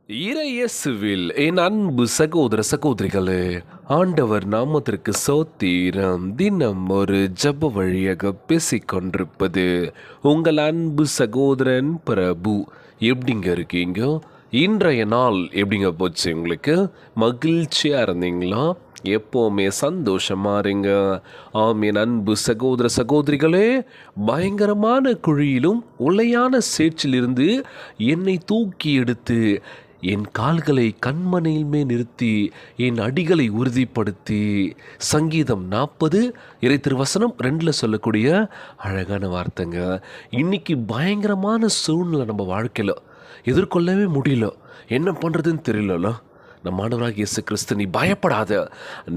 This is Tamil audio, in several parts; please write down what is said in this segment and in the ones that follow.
இறையேசுவில் என் அன்பு சகோதர சகோதரிகளே, ஆண்டவர் நாமத்திற்கு சோத்திரம். தினம் ஒரு ஜெப வழியாக பேசிக்கொண்டிருப்பது உங்கள் அன்பு சகோதரன் பிரபு. எப்படிங்க இருக்கீங்க? இன்றைய நாள் எப்படிங்க போச்சு? உங்களுக்கு மகிழ்ச்சியாக இருந்தீங்களா? எப்போவுமே சந்தோஷமா இருங்க. என் அன்பு சகோதர சகோதரிகளே, பயங்கரமான குழியிலும் உளையான சேற்றிலிருந்து என்னை தூக்கி எடுத்து என் கால்களை கண்மனையில் மேல் நிறுத்தி என் அடிகளை உறுதிப்படுத்தி, சங்கீதம் 40 இறை திருவசனம் 2 சொல்லக்கூடிய அழகான வார்த்தைங்க. இன்னைக்கு பயங்கரமான சூழ்நிலை நம்ம வாழ்க்கையில் எதிர்கொள்ளவே முடியல, என்ன பண்ணுறதுன்னு தெரியல. நம்ம ஆண்டவராக இயேசு கிறிஸ்து, நீ பயப்படாத,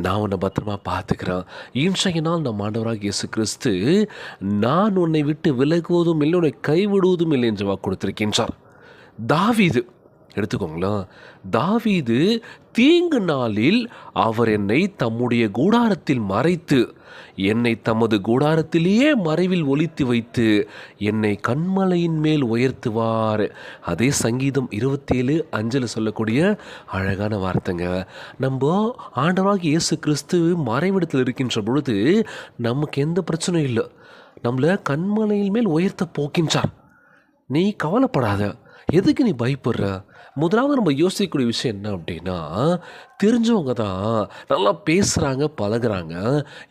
நான் உன்னை பத்திரமா பார்த்துக்கிறேன். இன்றைய நாள் நம்ம ஆண்டவராக இயேசு கிறிஸ்து, நான் உன்னை விட்டு விலகுவதும் இல்லை, உன்னை கைவிடுவதும் இல்லை என்று வாக்கு கொடுத்திருக்கின்றார். தாவீது எடுத்துக்கோங்களேன். தாவீது தீங்கு நாளில் அவர் என்னை தம்முடைய கூடாரத்தில் மறைத்து, என்னை தமது கூடாரத்திலேயே மறைவில் ஒளித்து வைத்து என்னை கண்மலையின் மேல் உயர்த்துவார். அதே சங்கீதம் 27:5 சொல்லக்கூடிய அழகான வார்த்தைங்க. நம்ம ஆண்டவராகிய இயேசு கிறிஸ்து மறைவிடத்தில் இருக்கின்ற பொழுது நமக்கு எந்த பிரச்சனையும் இல்லை, நம்மளை கண்மலையின் மேல் உயர்த்த போக்கின்றார். நீ கவலைப்படாத, எதுக்கு நீ பயப்படுற? முதலாவது நம்ம யோசிக்கக்கூடிய விஷயம் என்ன அப்படின்னா, தெரிஞ்சவங்க தான் நல்லா பேசுகிறாங்க, பழகுறாங்க,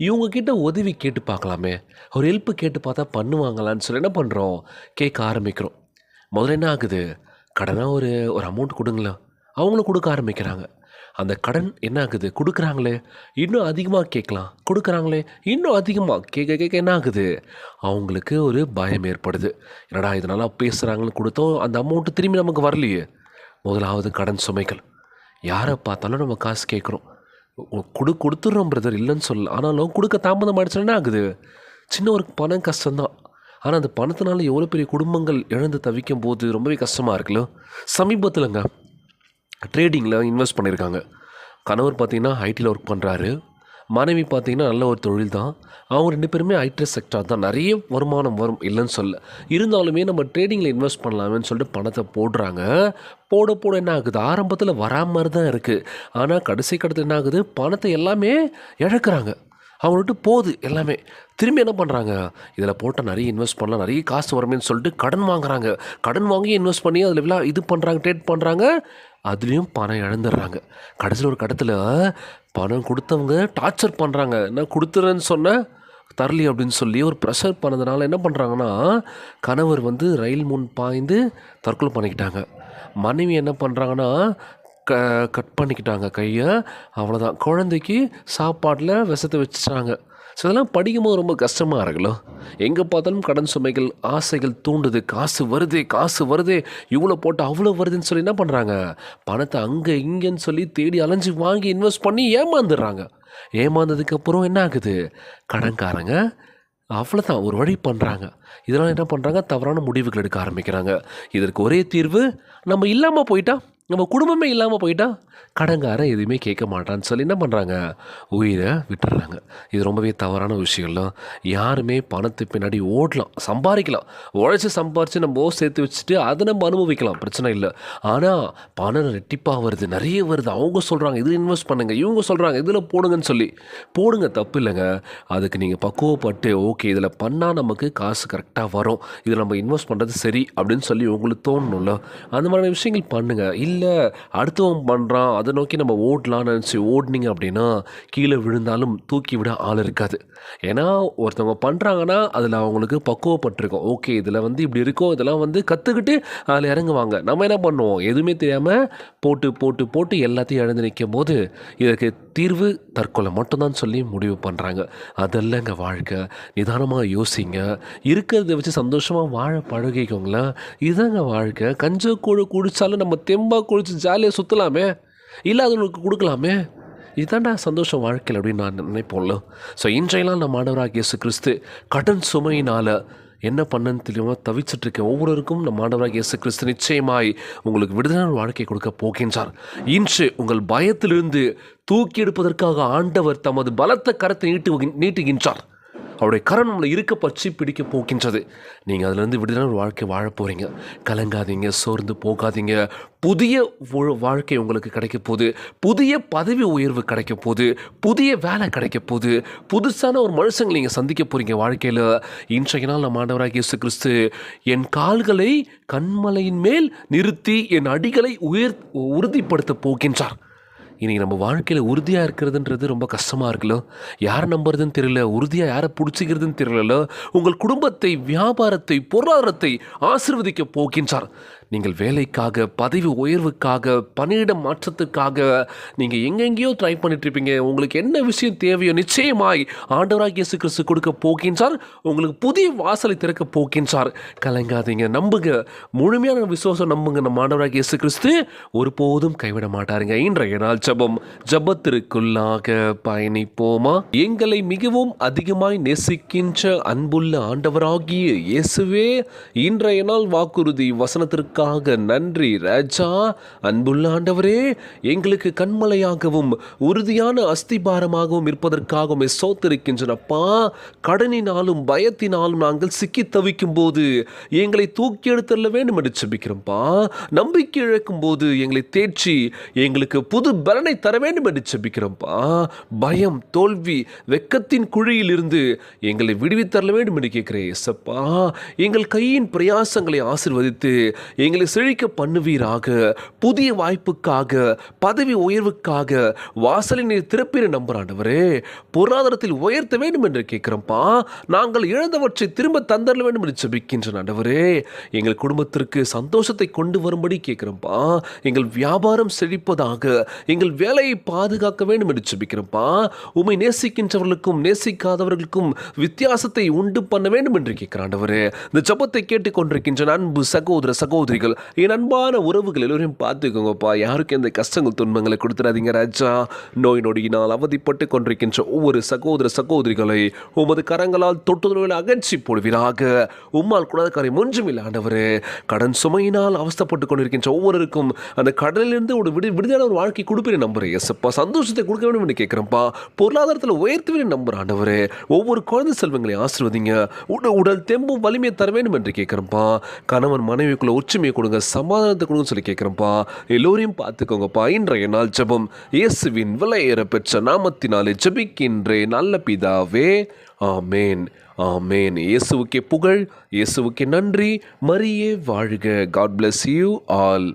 இவங்கக்கிட்ட உதவி கேட்டு பார்க்கலாமே, ஒரு ஹெல்ப்பு கேட்டு பார்த்தா பண்ணுவாங்களான்னு சொல்லி என்ன பண்ணுறோம், கேட்க ஆரம்பிக்கிறோம். முதல்ல என்ன ஆகுது, கடனாக ஒரு ஒரு அமௌண்ட் கொடுங்களேன், அவங்களும் கொடுக்க ஆரம்பிக்கிறாங்க. அந்த கடன் என்ன ஆகுது, கொடுக்குறாங்களே இன்னும் அதிகமாக கேட்கலாம், கொடுக்குறாங்களே இன்னும் அதிகமாக கேட்க கேட்க என்ன ஆகுது, அவங்களுக்கு ஒரு பயம் ஏற்படுது. என்னடா இது நல்லா பேசுகிறாங்கன்னு கொடுத்தோம், அந்த அமௌண்ட்டு திரும்பி நமக்கு வரலையே. முதலாவது கடன் சுமைகள். யாரை பார்த்தாலும் நம்ம காசு கேட்குறோம், கொடுத்துட்றோம் பிரதர், இல்லைன்னு சொல்ல, ஆனாலும் கொடுக்க தாமதம் ஆகிடுச்சுன்னா என்ன ஆகுது, சின்ன ஒரு பணம் கஷ்டம்தான், ஆனால் அந்த பணத்தினால எவ்வளோ பெரிய குடும்பங்கள் இழந்து தவிக்கும் போது ரொம்பவே கஷ்டமாக இருக்குல்ல. சமீபத்தில்ங்க ட்ரேடிங்கில் இன்வெஸ்ட் பண்ணியிருக்காங்க. கணவர் பார்த்திங்கன்னா ஐடியில் ஒர்க் பண்ணுறாரு, மனைவி பார்த்திங்கன்னா நல்ல ஒரு தொழில் தான். அவங்க 2 பேருமே ஐடி செக்டார் தான், நிறைய வருமானம் வரும், இல்லைன்னு சொல்ல. இருந்தாலுமே நம்ம ட்ரேடிங்கில் இன்வெஸ்ட் பண்ணலாமேன்னு சொல்லிட்டு பணத்தை போடுறாங்க. போட என்ன ஆகுது, ஆரம்பத்தில் வரா மாதிரி தான் இருக்குது, ஆனால் கடைசி கடத்தில் என்ன ஆகுது, பணத்தை எல்லாமே இழக்கிறாங்க. அவங்கள்ட்ட போகுது எல்லாமே. திரும்பி என்ன பண்ணுறாங்க, இதில் போட்டால் நிறைய இன்வெஸ்ட் பண்ணலாம், நிறைய காசு வருமேன்னு சொல்லிட்டு கடன் வாங்குறாங்க. கடன் வாங்கி இன்வெஸ்ட் பண்ணி அதில் இது பண்ணுறாங்க, ட்ரேட் பண்ணுறாங்க, அதுலேயும் பணம் இழந்துடுறாங்க. கடைசியில் ஒரு கடத்தில் பணம் கொடுத்தவங்க டார்ச்சர் பண்ணுறாங்க. என்ன கொடுத்துறேன்னு சொன்ன தரலி அப்படின்னு சொல்லி ஒரு ப்ரெஷர் பண்ணதுனால என்ன பண்ணுறாங்கன்னா, கணவர் ரயில் முன் பாய்ந்து தற்கொலை பண்ணிக்கிட்டாங்க. மனைவி என்ன பண்ணுறாங்கன்னா, கட் பண்ணிக்கிட்டாங்க கையை, அவ்வளோதான். குழந்தைக்கு சாப்பாட்டில் விஷத்தை வச்சுட்டாங்க. ஸோ இதெல்லாம் படிக்கும்போது ரொம்ப கஷ்டமாக இருக்குல்ல. எங்கே பார்த்தாலும் கடன் சுமைகள், ஆசைகள் தூண்டுது, காசு வருதே, இவ்வளோ போட்டு அவ்வளோ வருதுன்னு சொல்லி என்ன பண்ணுறாங்க, பணத்தை அங்கே இங்கேன்னு சொல்லி தேடி அலைஞ்சு வாங்கி இன்வெஸ்ட் பண்ணி ஏமாந்துடுறாங்க. ஏமாந்ததுக்கப்புறம் என்ன ஆகுது, கடன்காரங்க அவ்வளோதான் ஒரு வழி பண்ணுறாங்க. இதெல்லாம் என்ன பண்ணுறாங்க, தவறான முடிவுகள் எடுக்க ஆரம்பிக்கிறாங்க. இதற்கு ஒரே தீர்வு, நம்ம இல்லாமல் போயிட்டா, நம்ம குடும்பமே இல்லாமல் போயிட்டா, கடன்காரன் எதுவுமே கேட்க மாட்டான்னு சொல்லி என்ன பண்ணுறாங்க, உயிரை விட்டுறாங்க. இது ரொம்பவே தவறான விஷயம்ல. யாருமே பணத்தை பின்னாடி ஓடலாம், சம்பாதிக்கலாம், உழைச்சி சம்பாரித்து நம்ம சேர்த்து வச்சுட்டு அதை நம்ம அனுபவிக்கலாம், பிரச்சனை இல்லை. ஆனால் பணம் ரெட்டிப்பாக வருது, நிறைய வருது, அவங்க சொல்கிறாங்க இதில் இன்வெஸ்ட் பண்ணுங்கள், இவங்க சொல்கிறாங்க இதில் போடுங்கன்னு சொல்லி போடுங்க, தப்பு இல்லைங்க. அதுக்கு நீங்கள் பக்குவப்பட்டு, ஓகே இதில் பண்ணால் நமக்கு காசு கரெக்டாக வரும், இதில் நம்ம இன்வெஸ்ட் பண்ணுறது சரி அப்படின்னு சொல்லி உங்களுக்கு தோணணும்ல, அந்த மாதிரி விஷயங்கள் பண்ணுங்கள். இல்லை அடுத்தவன் பண்ணுறான் அதை நோக்கி நம்ம ஓடலான்னு நினச்சி ஓடினீங்க அப்படின்னா கீழே விழுந்தாலும் தூக்கி விட ஆள் இருக்காது. ஏன்னா ஒருத்தவங்க பண்ணுறாங்கன்னா அதில் அவங்களுக்கு பக்குவப்பட்டிருக்கோம், ஓகே இதில் இப்படி இருக்கோ, இதெல்லாம் கற்றுக்கிட்டு அதில் இறங்குவாங்க. நம்ம என்ன பண்ணுவோம், எதுவுமே தெரியாமல் போட்டு எல்லாத்தையும் இழந்து நிற்கும் போது இதற்கு தீர்வு தற்கொலை மட்டும்தான் சொல்லி முடிவு பண்ணுறாங்க. அதெல்லாங்க வாழ்க்கை. நிதானமாக யோசிங்க, இருக்கிறத வச்சு சந்தோஷமாக வாழ பழகிக்கோங்களேன். இதுதாங்க வாழ்க்கை. கஞ்ச கூழ் குடித்தாலும் நம்ம தெம்பாக குடிச்சு ஜாலியாக சுற்றலாமே, இல்லாதவங்களுக்கு கொடுக்கலாமே, இதுதான்டா சந்தோஷம் வாழ்க்கையில் அப்படின்னு நான் நினைப்போம்ல. ஸோ இன்றையெல்லாம் நம்ம ஆண்டவராகிய இயேசு கிறிஸ்து கடன் சுமையினால் என்ன பண்ணன்னு தெரியாமல் தவிச்சிட்ருக்கேன் ஒவ்வொருவருக்கும் நம்ம ஆண்டவராகிய இயேசு கிறிஸ்து நிச்சயமாய் உங்களுக்கு விடுதலான வாழ்க்கை கொடுக்க போகின்றார். இன்று உங்கள் பயத்திலிருந்து தூக்கி எடுப்பதற்காக ஆண்டவர் தமது பலத்த கரத்தை நீட்டுகின்றார். அவருடைய கரம் நம்மளை இருக்க பற்றி பிடிக்க போகின்றது. நீங்கள் அதிலிருந்து விடுதலான ஒரு வாழ்க்கை வாழ போகிறீங்க. கலங்காதீங்க, சோர்ந்து போகாதீங்க. புதிய வாழ்க்கை உங்களுக்கு கிடைக்க போகுது. புதிய பதவி உயர்வு கிடைக்க போகுது. புதிய வேலை கிடைக்க போகுது. புதுசான ஒரு மனுஷங்களை நீங்கள் சந்திக்க போகிறீங்க வாழ்க்கையில். இன்றைய நாள் நம்ம ஆண்டவராகிய இயேசு கிறிஸ்து என் கால்களை கன்மலையின் மேல் நிறுத்தி என் அடிகளை உறுதிப்படுத்த போகின்றார். இன்றைக்கி நம்ம வாழ்க்கையில் உறுதியாக இருக்கிறதுன்றது ரொம்ப கஷ்டமாக இருக்குல்ல. யாரை நம்புறதுன்னு தெரியல, உறுதியாக யாரை பிடிச்சிக்கிறதுன்னு தெரியல. உங்கள் குடும்பத்தை, வியாபாரத்தை, பொருளாதாரத்தை ஆசீர்வதிக்க போகின்றார். நீங்கள் வேலைக்காக, பதவி உயர்வுக்காக, பணியிட மாற்றத்துக்காக நீங்கள் எங்கெங்கேயோ ட்ரை பண்ணிட்டுருப்பீங்க. உங்களுக்கு என்ன விஷயம் தேவையோ நிச்சயமாய் ஆண்டவராகிய இயேசு கிறிஸ்து கொடுக்க போகின்றார். உங்களுக்கு புதிய வாசலை திறக்க போகின்றார். கலங்காதீங்க, நம்புங்க. முழுமையான விசுவாசம் நம்புங்க. நம்ம ஆண்டவராகிய இயேசு கிறிஸ்து ஒருபோதும் கைவிட மாட்டாருங்க. இன்றைய நாள் ஜபத்திற்குள்ளாக பயணிப்போமா? எங்களை மிகவும் அதிகமாய் நேசிக்கின்ற அன்புள்ள ஆண்டவராகிய இயேசுவே, இன்றைய நாள் வாக்குறுதி வசனத்திற்காக நன்றி ராஜா. அன்புள்ள ஆண்டவரே, எங்களுக்கு கண்மலையாகவும் உறுதியான அஸ்திபாரமாகவும் இருப்பதற்காக சோத்திருக்கின்றனப்பா. கடனினாலும் பயத்தினாலும் நாங்கள் சிக்கி தவிக்கும் போது எங்களை தூக்கி எடுத்தள்ள வேண்டும் என்று ஜெபிக்கிறோம்ப்பா. நம்பிக்கை இழக்கும் போது எங்களை தேற்றி எங்களுக்கு புது பலனை தர வேண்டும் என்று ஜெபிக்கிறோம்ப்பா. பயம், தோல்வி, வெட்கத்தின் குழியில் இருந்து எங்களை விடுவித்தர வேண்டும் என்று கேட்கிறேன் இயேசப்பா. எங்கள் கையின் பிரயாசங்களை ஆசீர்வதித்து எங்களை செழிக்க பண்ணுவீராக. புதிய வாய்ப்புக்காக, பதவி உயர்வுக்காக வாசலை நீர் திறப்பீர நம்புறாண்டவரே. பொருளாதாரத்தில் உயர்த்த வேண்டும் என்று கேட்கிறோம்ப்பா. நாங்கள் இழந்தவற்றை திரும்ப தந்தர வேண்டும் என்று ஜெபிக்கின்ற ஆண்டவரே. எங்கள் குடும்பத்திற்கு சந்தோஷத்தை கொண்டு வரும்படி கேட்கிறோம்ப்பா. எங்கள் வியாபாரம் செழிப்பதாக, எங்கள் வேலையை பாதுகாக்க வேண்டும் என்று ஜெபிக்கிறோம்ப்பா. உம்மை நேசிக்கின்றவர்களுக்கும் நேசிக்காதவர்களுக்கும் வித்தியாசத்தை உண்டு பண்ண வேண்டும் என்று கேட்கிறாண்டவரே. இந்த ஜபத்தை கேட்டுக்கொண்டிருக்கின்ற அன்பு சகோதர சகோதரிகள், என் அன்பான உறவுகள் எல்லோரையும் பார்த்துக்கோங்கப்பா. யாருக்கும் எந்த கஷ்டங்கள் துன்பங்களை கொடுத்துடாதீங்க ராஜா. நோய் நொடியினால் அவதிப்பட்டு கொண்டிருக்கின்ற ஒவ்வொரு சகோதர சகோதரிகளை உமது கரங்களால் தொட்டுதல்களை அகற்றி போடுவீராக. உம்மால் கூடாத காரியம் ஒன்றுமில்லை ஆண்டவரே. கடன் சுமையினால் அவஸ்தப்பட்டு கொண்டிருக்கின்ற ஒவ்வொருவருக்கும் அந்த கடலிலிருந்து ஒரு விடுதலையான ஒரு வாழ்க்கை கொடுப்பேன் நம்புறேன் எஸ்ப்பா. சந்தோஷத்தை கொடுக்க வேண்டும் என்று கேட்குறேன்ப்பா. பொருளாதாரத்தில் உயர்த்துவேன் நம்புறேன் ஆண்டவரே. ஒவ்வொரு குழந்தை செல்வங்களை ஆசீர்வதிங்க. உடல் தெம்பும் வலிமையை தர வேண்டும் என்று கேட்குறேன்ப்பா. கணவன் மனைவிக்குள்ள ஒற்றுமையை கொடுங்க, சமாதானத்தை கொடுங்க சொல்லி கேட்குறேன்ப்பா. எல்லோரையும் பார்த்துக்கோங்கப்பா. இன்றைய நாள் ஜெபம் இயேசுவின் விலையேற பெற்ற நாமத்தினாலே ஜெபிக்கின்றேன் நல்ல பிதாவே, ஆமேன், ஆமேன். இயேசுவுக்கே புகழ், இயேசுவுக்கே நன்றி. மரியே வாழ்க. God bless you all.